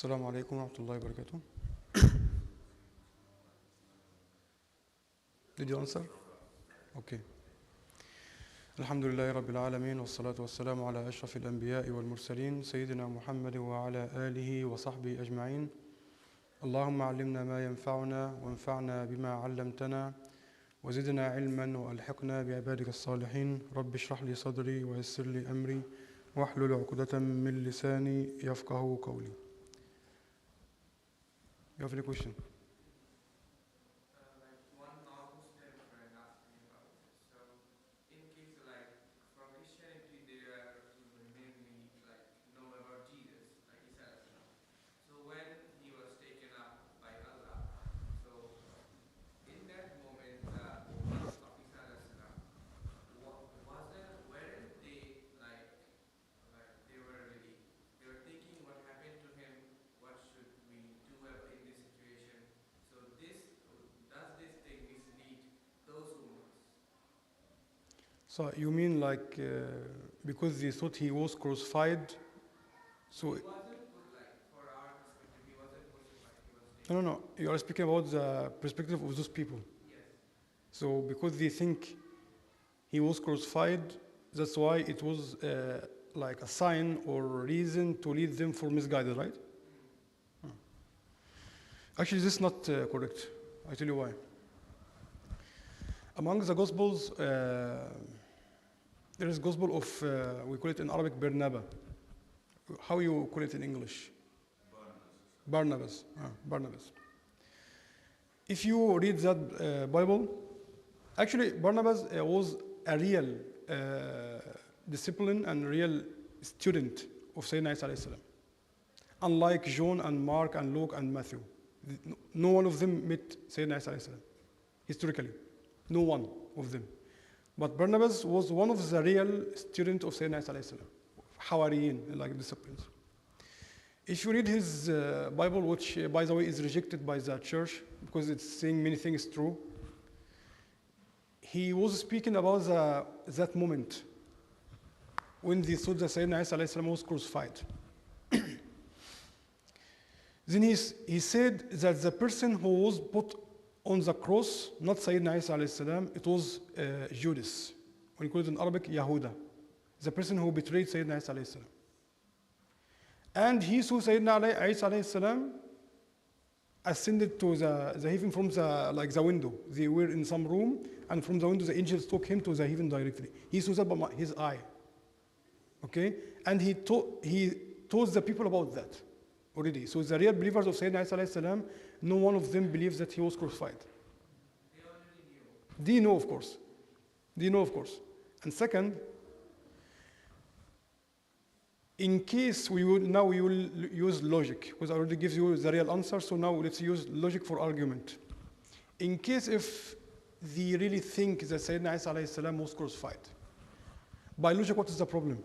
السلام عليكم ورحمة الله وبركاته. Did you answer? Okay. الحمد لله رب العالمين والصلاة والسلام على أشرف الأنبياء والمرسلين سيدنا محمد وعلى آله وصحبه أجمعين. اللهم علمنا ما ينفعنا وانفعنا بما علمتنا وزدنا علما وألحقنا بعبادك الصالحين. رب اشرح لي صدري ويسر لي أمري واحلل عقدة من لساني يفقه قولي. You have any question? One non-Muslim friend asked me about this. So, in case from Christianity, they are mainly know about Jesus, like Isa. So when he was taken up by Allah, so in that moment, the ummah of Isa, weren't they they were really, they were thinking what happened to him, what should we do in this situation? So does this thing mislead those ummahs? So you mean because they thought he was crucified, so... He wasn't put for our perspective, he wasn't crucified, he was taken. No. You are speaking about the perspective of those people. Yes. So because they think he was crucified, that's why it was like a sign or reason to lead them for misguided, right? Actually, this is not correct. I tell you why. Among the Gospels, there is Gospel of, we call it in Arabic, Barnabas. How you call it in English? Barnabas. Barnabas. If you read that Bible, actually Barnabas was a real discipline and real student of Sayyidina Isa alayhi salam. Unlike John and Mark and Luke and Matthew. No one of them met Sayyidina Isa alayhi salam. Historically. No one of them. But Barnabas was one of the real students of Sayyidina Isa alayhi salam. Hawariyin, like disciplines. If you read his Bible, which by the way is rejected by the church because it's saying many things true, he was speaking about that moment when they thought that Sayyidina Isa alayhi salam was crucified. Then he said that the person who was put on the cross, not Sayyidina Isa alayhi salam, it was Judas. We call it in Arabic, Yahuda. The person who betrayed Sayyidina Isa alayhi salam. And he saw Sayyidina Isa alayhi salam ascended to the heaven from the window. They were in some room, and from the window the angels took him to the heaven directly. He saw that by his eye. Okay? And he told the people about that already. So the real believers of Sayyidina Isa alayhi salam, no one of them believes that he was crucified. They already knew. They know, of course. They know, of course. And second, in case we will use logic, because I already give you the real answer, so now let's use logic for argument. In case if they really think that Sayyidina Isa alayhi salam was crucified, by logic, what is the problem?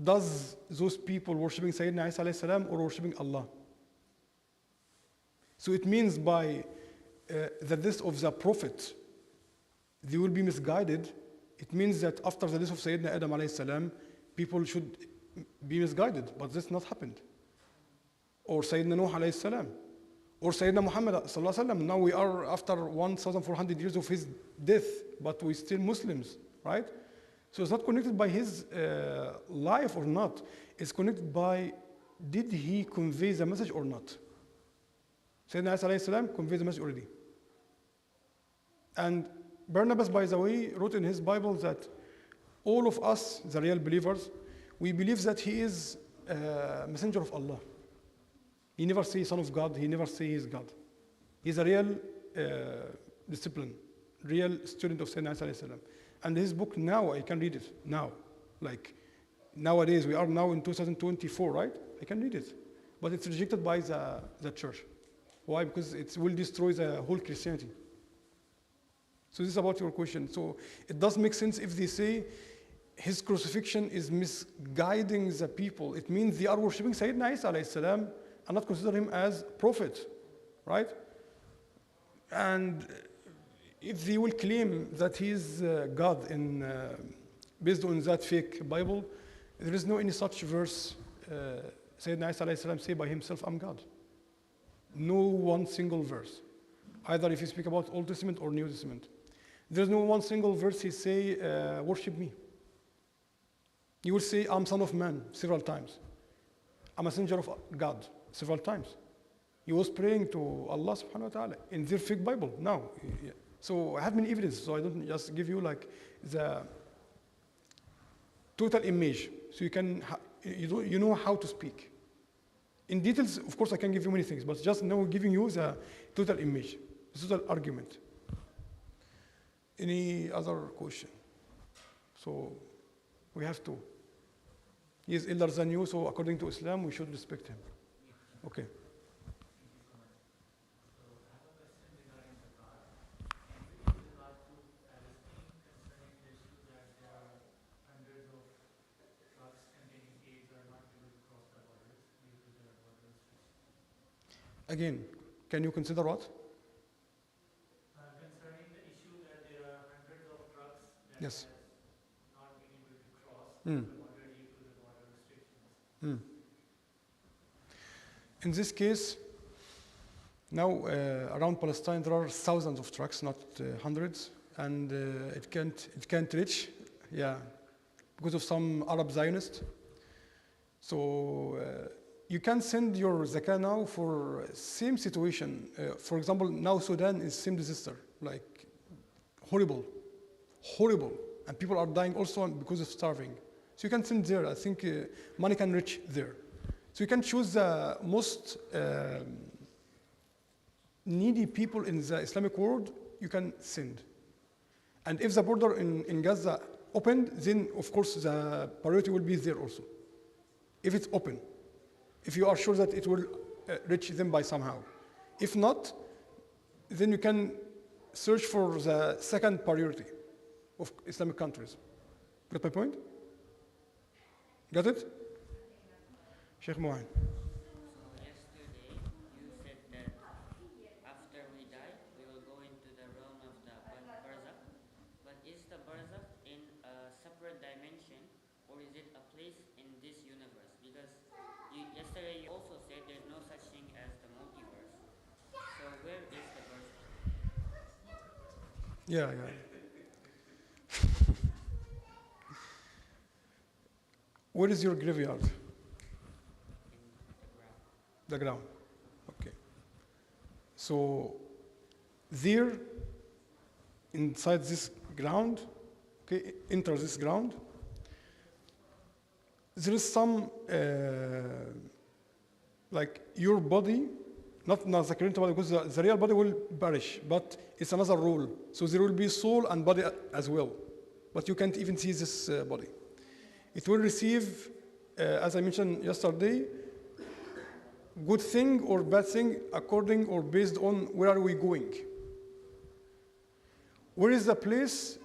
Does those people worshipping Sayyidina Isa alayhi salam or worshipping Allah? So it means by the death of the prophet, they will be misguided. It means that after the death of Sayyidina Adam alayhi salam, people should be misguided, but this not happened. Or Sayyidina Nuh alayhi salam, or Sayyidina Muhammad sallallahu alayhi wa sallam. Now we are after 1,400 years of his death, but we still Muslims, right? So it's not connected by his life or not. It's connected by did he convey the message or not. Sayyidina Isa alayhi salam conveyed the message already. And Barnabas, by the way, wrote in his Bible that all of us, the real believers, we believe that he is a messenger of Allah. He never say son of God, he never say he is God. He's a real discipline, real student of Sayyidina Isa alayhi salam. And his book now, I can read it now. Like nowadays, we are now in 2024, right? I can read it. But it's rejected by the church. Why? Because it will destroy the whole Christianity. So this is about your question. So it does make sense if they say his crucifixion is misguiding the people. It means they are worshipping Sayyidina Isa alayhi salam and not consider him as prophet, right? And if they will claim that he is God based on that fake Bible, there is no any such verse Sayyidina Isa alayhi salam say by himself, I'm God. No one single verse. Either if you speak about Old Testament or New Testament. There's no one single verse he say, worship me. He will say, I'm son of man several times. I'm a messenger of God several times. He was praying to Allah subhanahu wa ta'ala in their fake Bible now. So I have many evidence, so I don't just give you like the total image. So you know how to speak. In details, of course, I can give you many things, but just now giving you the total image, the total argument. Any other question? So we have to. He is elder than you, so according to Islam, we should respect him. Okay. Again, can you consider what? Concerning the issue that there are hundreds of trucks that Yes. has not been able to cross Mm. the border due to the border restrictions. In this case, now around Palestine there are thousands of trucks, not hundreds, and it can't reach, because of some Arab Zionists. So you can send your zakah now for same situation. For example, now Sudan is same disaster, like horrible, and people are dying also because of starving. So you can send there. I think money can reach there. So you can choose the most needy people in the Islamic world. You can send, and if the border in Gaza opened, then of course the priority will be there also. If it's open. If you are sure that it will reach them by somehow. If not, then you can search for the second priority of Islamic countries. Got my point? Got it? Sheikh Mohan. So yesterday you said that after we die we will go into the realm of the barzakh. But is the barzakh in a separate dimension or is it a place in this universe? Because yesterday you also said there's no such thing as the multiverse. So where is the barzakh? Yeah. Where is your graveyard? In the ground. The ground. Okay. So there, inside this ground, okay, enter this ground, there is some, like your body, not the current body, because the real body will perish, but it's another rule. So there will be soul and body as well, but you can't even see this body. It will receive, as I mentioned yesterday, good thing or bad thing according or based on where are we going. Where is the place?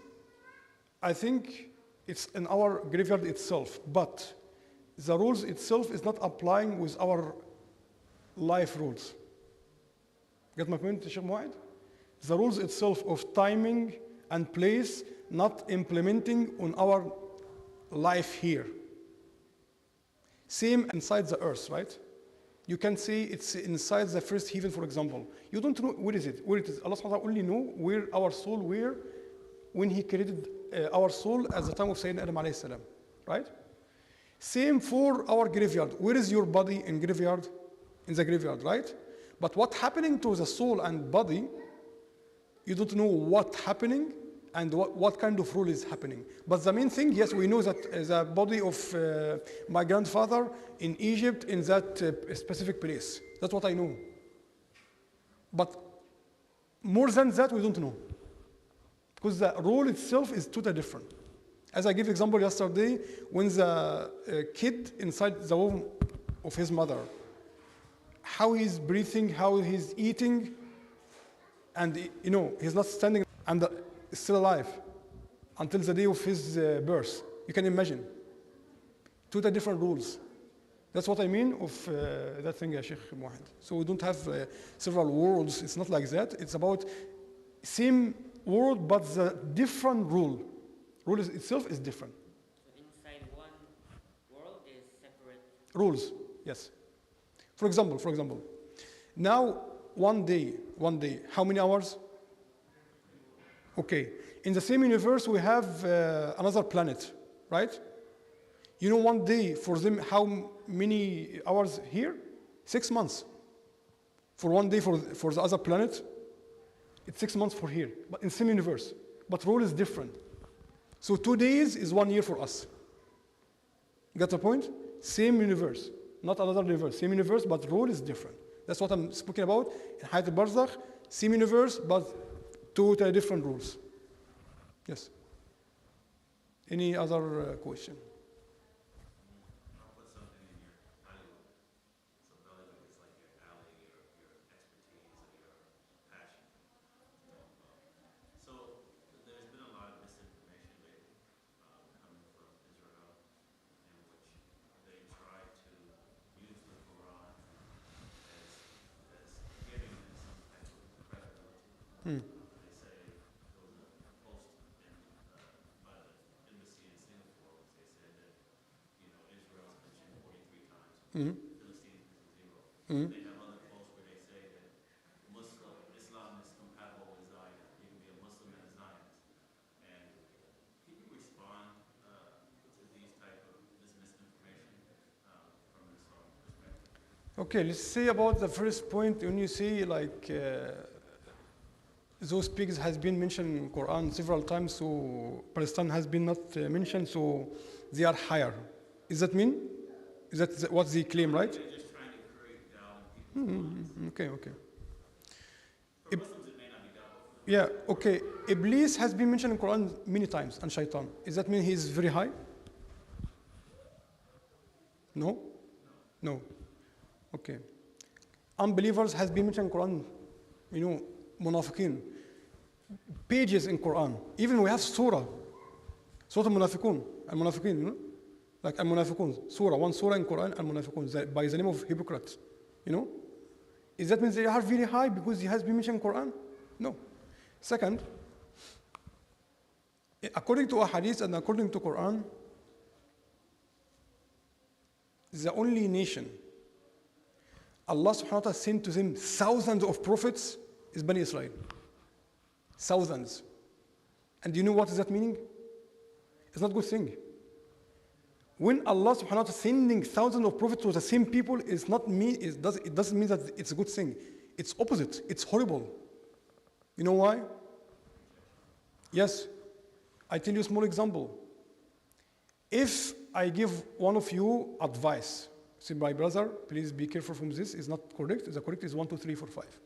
I think it's in our graveyard itself, but the rules itself is not applying with our life rules. Get my point, Sheikh Mu'aid? The rules itself of timing and place not implementing on our life here. Same inside the earth, right? You can say it's inside the first heaven, for example. You don't know where is it, where it is. Allah subhanahu wa ta'ala only know where our soul were when He created our soul at the time of Sayyidina Adam alayhi salam, right? Same for our graveyard. Where is your body in graveyard? In the graveyard, right? But what happening to the soul and body, you don't know what happening and what kind of rule is happening. But the main thing, yes, we know that the body of my grandfather in Egypt in that specific place. That's what I know. But more than that, we don't know. Because the role itself is totally different. As I gave example yesterday, when the kid inside the womb of his mother, how he's breathing, how he's eating, and he's not standing and still alive until the day of his birth. You can imagine. Two different rules. That's what I mean of that thing, Sheikh Mohammed. So we don't have several worlds. It's not like that. It's about same world, but the different rule. Rule itself is different. So inside one world is separate Rules. Yes. For example, now one day, how many hours? Okay. In the same universe, we have another planet, right? You know, one day for them, how many hours here? 6 months. For one day for the other planet, it's 6 months for here, but in same universe. But rule is different. So 2 days is 1 year for us. Got the point? Same universe, not another universe. Same universe, but rule is different. That's what I'm speaking about. In Hayat al-Barzakh, same universe, but totally different rules. Yes. Any other question? I'll put something in your Hollywood. So Hollywood is like your alley, your expertise, or your passion. So there's been a lot of misinformation lately coming from Israel, in which they try to use the Quran as giving it some type of credibility. Hmm. They say there was a post by the embassy in Singapore, which they said that Israel's mentioned 43 times. Mhm. Philistines is 0. Mhm. They have other posts where they say that Islam is compatible with Zionism. You can be a Muslim and a Zionist. And can you respond to these type of this misinformation from an Islamic perspective? Okay, let's say about the first point when you say like those pigs has been mentioned in Quran several times, so Palestine has been not mentioned, so they are higher. Is that mean? Is that what they claim, right? They're just trying to create doubt in people's minds. Okay. For Muslims, it may not be doubt. Yeah, okay. Iblis has been mentioned in Quran many times, and Shaitan. Does that mean he is very high? No? No. Okay. Unbelievers has been mentioned in Quran, munafiqeen. Pages in Quran. Even we have surah. Surah al-Munafiqun. Al-Munafiqeen, like Al-Munafiqun. Surah, one surah in Quran, Al-Munafiqun, by the name of hypocrites. Is that means they are very high because he has been mentioned in Quran? No. Second, according to a hadith and according to Quran, the only nation Allah subhanahu wa ta'ala sent to them thousands of prophets is Bani Israel. Thousands. And do you know what is that meaning? It's not a good thing. When Allah subhanahu wa ta'ala sending thousands of prophets to the same people, it doesn't mean that it's a good thing. It's opposite. It's horrible. You know why? Yes. I tell you a small example. If I give one of you advice, say, my brother, please be careful from this, it's not correct. The correct is 1, 2, 3, 4, 5.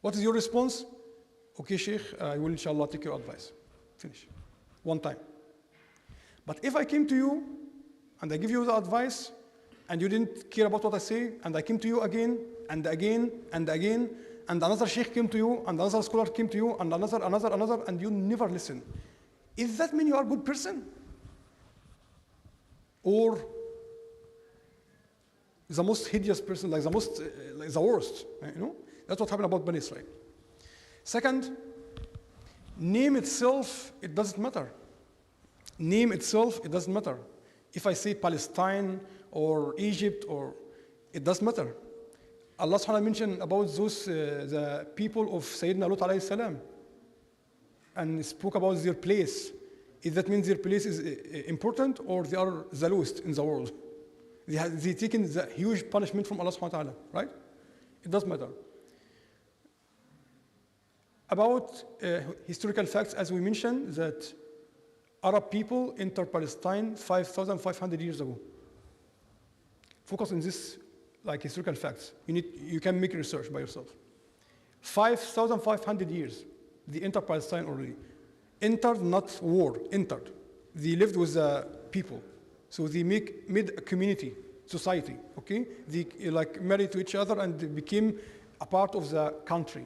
What is your response? Okay, Sheikh, I will inshallah take your advice. Finish. One time. But if I came to you and I give you the advice and you didn't care about what I say, and I came to you again and again and again, and another sheikh came to you, and another scholar came to you, and another, and you never listen, does that mean you are a good person? Or the most hideous person, like the worst? That's what happened about Bani Israel. Second, name itself, it doesn't matter. Name itself, it doesn't matter. If I say Palestine or Egypt, it doesn't matter. Allah subhanahu wa ta'ala mentioned about those, the people of Sayyidina Lut alayhi salam, and spoke about their place. Does that mean their place is important, or they are the lowest in the world? They taken the huge punishment from Allah subhanahu wa ta'ala, right? It doesn't matter. About historical facts, as we mentioned, that Arab people entered Palestine 5,500 years ago. Focus on this, like historical facts. You can make research by yourself. 5,500 years, they entered Palestine already. Entered, not war, entered. They lived with the people. So they made a community, society, okay? They married to each other and they became a part of the country.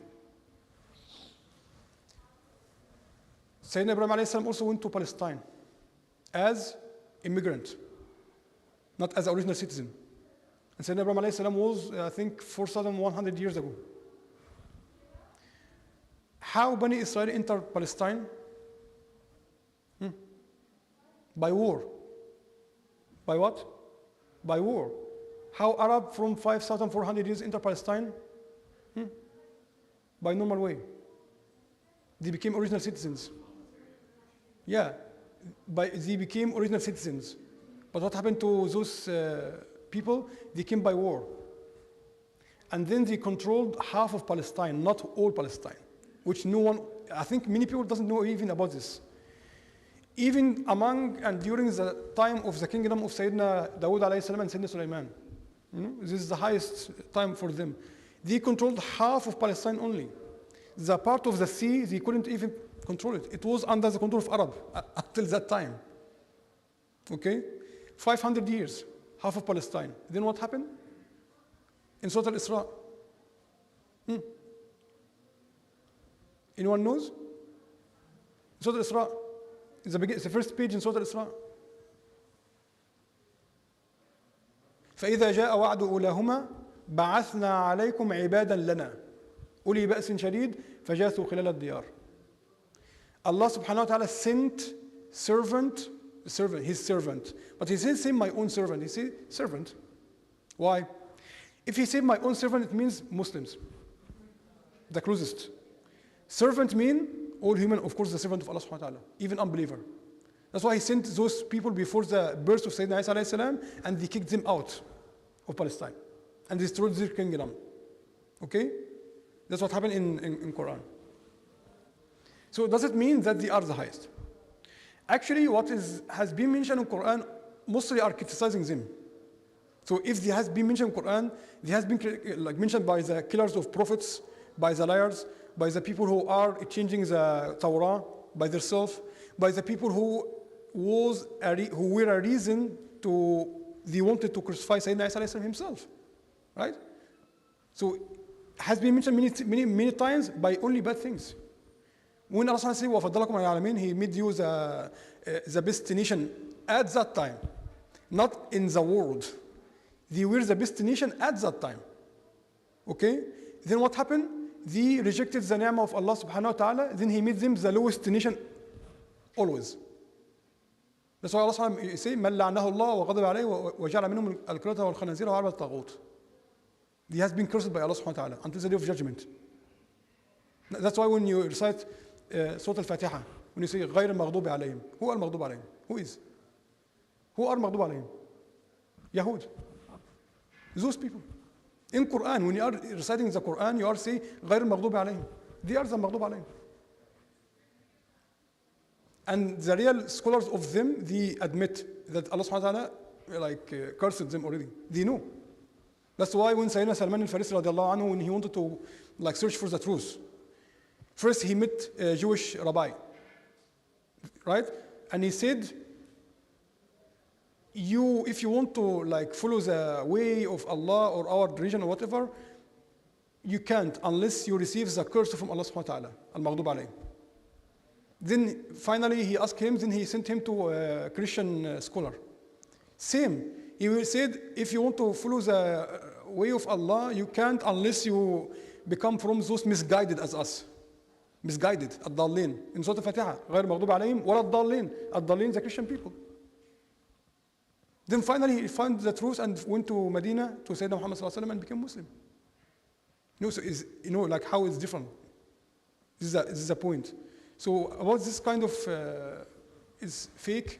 Sayyidina Ibrahim alayhi salam also went to Palestine as immigrant, not as original citizen. And Sayyidina Ibrahim alayhi salam was, I think, 4,100 years ago. How Bani Israel entered Palestine? By war. By what? By war. How Arab from 5,400 years enter Palestine? By normal way. They became original citizens. Yeah, they became original citizens. But what happened to those people? They came by war. And then they controlled half of Palestine, not all Palestine, which no one, I think many people doesn't know even about this. Even among and during the time of the kingdom of Sayyidina Dawood alayhi salam and Sayyidina Sulaiman, this is the highest time for them. They controlled half of Palestine only. The part of the sea, they couldn't even control it. It was under the control of Arab until that time. Okay? 500 years, half of Palestine. Then what happened? In Surah Al-Isra. Anyone knows? Surah Al-Isra. It's the first page in Surah Al-Isra. فإذا جاء وعد أولاهما بعثنا عليكم عبادا لنا أولي بأس شديد فجاثوا خلال الديار. Allah subhanahu wa ta'ala sent his servant. But he didn't say my own servant, he said servant. Why? If he said my own servant, it means Muslims, the closest. Servant mean all human, of course, the servant of Allah subhanahu wa ta'ala, even unbeliever. That's why he sent those people before the birth of Sayyidina Isa alayhi salam, and they kicked them out of Palestine and destroyed their kingdom. Okay? That's what happened in Quran. So does it mean that they are the highest? Actually, what has been mentioned in Quran, mostly are criticizing them. So if there has been mentioned in Quran, there has been mentioned by the killers of prophets, by the liars, by the people who are changing the Torah by themselves, by the people who were a reason they wanted to crucify Sayyidina Isa himself, right? So has been mentioned many times by only bad things. When Allah says, وَفَضَّلَكُمْ عَلَى الْعَالَمِينَ, He made you the best nation at that time, not in the world. They were the best nation at that time. Okay? Then what happened? They rejected the ni'mah of Allah subhanahu wa ta'ala, then He made them the lowest nation always. That's why Allah subhanahu wa ta'ala say, مَنْ لَعْنَهُ اللَّهُ وَغَضِبَ عَلَيْهِ وَجَعَلَ مِنْهُمُ الْقِرَدَةَ وَالْخَنَازِيرَ وَعَبَدَ الطَّاغُوتِ. He has been cursed by Allah subhanahu wa ta'ala until the day of judgment. That's why when you recite Surah Al-Fatiha, when you say غَيْرِ الْمَغْضُوبِ عَلَيْهِمْ, who are المغضوب عليهم? Who is? Who are المغضوب عليهم? Yahud. Those people. In Quran, when you are reciting the Quran, you are saying غَيْرِ الْمَغْضُوبِ عَلَيْهِمْ. They are the مغضوب عليهم. And the real scholars of them, they admit that Allah subhanahu wa ta'ala cursed them already. They know. That's why when Sayyidina Salman al-Farisi radiallahu anhu, when he wanted to search for the truth, first he met a Jewish rabbi, right? And he said, if you want to follow the way of Allah or our religion or whatever, you can't unless you receive the curse from Allah subhanahu wa ta'ala, al-maghdub alayhim. Then finally he asked him, then he sent him to a Christian scholar. Same. He said, if you want to follow the way of Allah, you can't unless you become from those misguided as us. Misguided, الضالين. In Surah Al-Fatiha, غير مغضوب عليهم ولا الضالين. الضالين, the Christian people. Then finally he found the truth and went to Medina to Sayyidina Muhammad sallallahu alaihi wasallam and became Muslim. So how it's different. This is the point. So about this kind of is fake,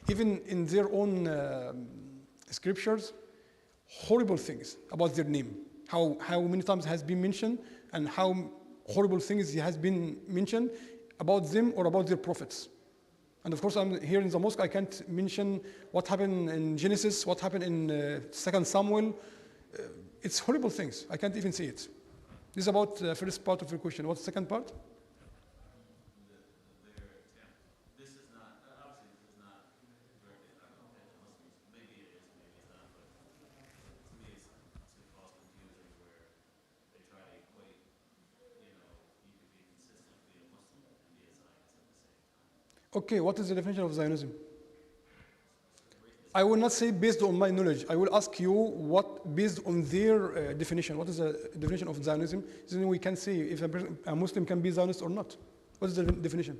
even in their own scriptures, horrible things about their name. How many times has been mentioned and how horrible things has been mentioned about them or about their prophets. And of course, I'm here in the mosque, I can't mention what happened in Genesis, what happened in 2 Samuel. It's horrible things. I can't even say it. This is about the first part of your question. What's the second part? Okay, what is the definition of Zionism? I will not say based on my knowledge. I will ask you what, based on their definition, what is the definition of Zionism? Then we can see if a Muslim can be Zionist or not. What is the definition?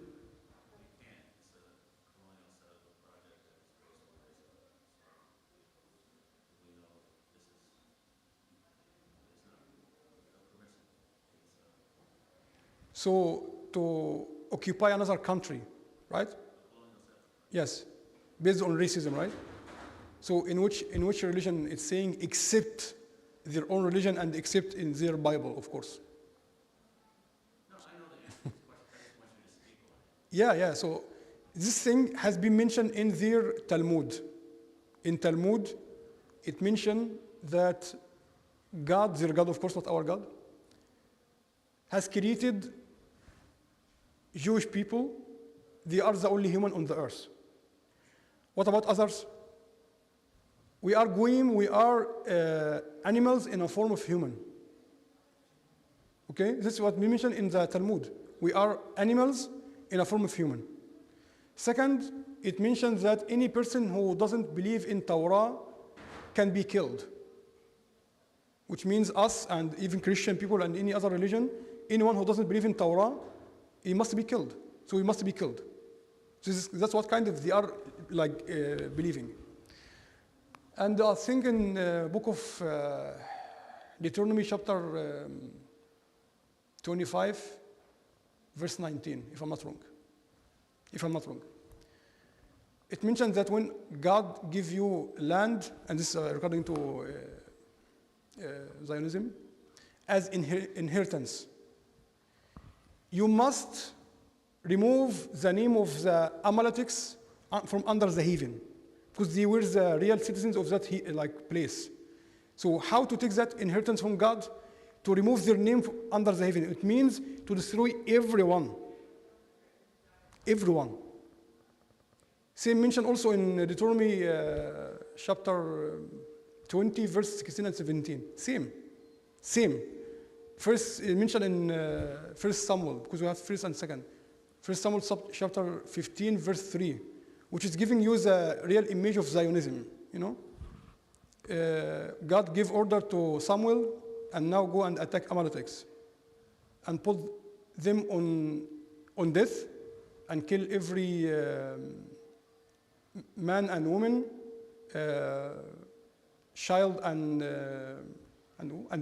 So to occupy another country, right? Yes, based on racism, right? So in which religion it's saying accept their own religion and accept in their Bible, of course. No, I know the answer to this question. I just want you to speak on it. Yeah. So this thing has been mentioned in their Talmud. In Talmud, it mentioned that God, their God, of course, not our God, has created Jewish people. They are the only human on the earth. What about others? We are goyim, we are animals in a form of human. Okay, this is what we mentioned in the Talmud. We are animals in a form of human. Second, it mentions that any person who doesn't believe in Torah can be killed, which means us and even Christian people and any other religion, anyone who doesn't believe in Torah, he must be killed. So he must be killed. So that's what kind of they are like believing. And I think in book of Deuteronomy chapter 25, verse 19, if I'm not wrong. It mentions that when God gives you land, and this is according to Zionism, as inheritance, you must remove the name of the Amalekites from under the heaven, because they were the real citizens of that place. So how to take that inheritance from God? To remove their name under the heaven. It means to destroy everyone. Everyone. Same mention also in Deuteronomy chapter 20, verse 16 and 17. Same. First mentioned in First Samuel, because we have first and second. First Samuel chapter 15, verse 3, which is giving you the real image of Zionism. God gave order to Samuel, and now go and attack Amalekites, and put them on death, and kill every man and woman, child and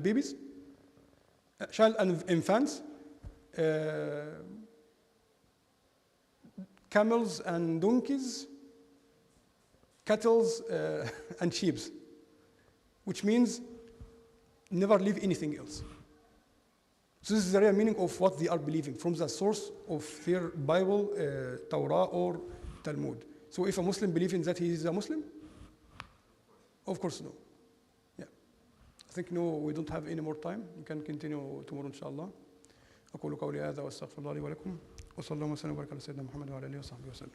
babies, child and infants, camels and donkeys, cattle and sheep, which means never leave anything else. So this is the real meaning of what they are believing from the source of their Bible, Torah or Talmud. So if a Muslim believes in that he is a Muslim? Of course no. Yeah. I think no, we don't have any more time. We can continue tomorrow inshallah. أقول قولي هذا وأستغفر الله لي ولكم وصلى الله وسلم وبارك على سيدنا محمد وعلى آله وصحبه وسلم.